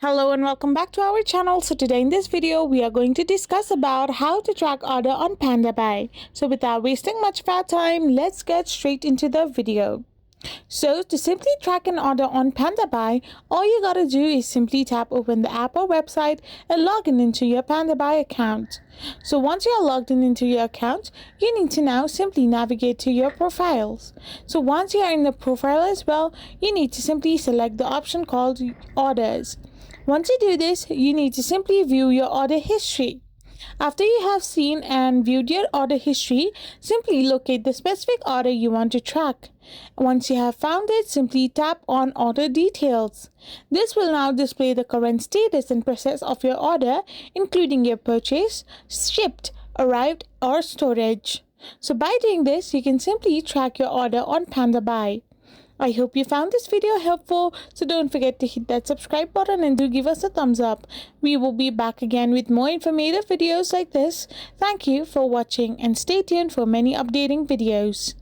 Hello and welcome back to our channel. So today in this video we are going to discuss about how to track order on PandaBuy. So without wasting much of our time, let's get straight into the video. So to simply track an order on PandaBuy, all you gotta do is simply tap open the app or website and log in into your PandaBuy account. So once you are logged in into your account, you need to now simply navigate to your profiles. So once you are in the profile as well, you need to simply select the option called orders. Once you do this, you need to simply view your order history. After you have seen and viewed your order history, simply locate the specific order you want to track. Once you have found it, simply tap on Order Details. This will now display the current status and process of your order, including your purchase, shipped, arrived, or storage. So by doing this, you can simply track your order on PandaBuy. I hope you found this video helpful, so don't forget to hit that subscribe button and do give us a thumbs up. We will be back again with more informative videos like this. Thank you for watching and stay tuned for many updating videos.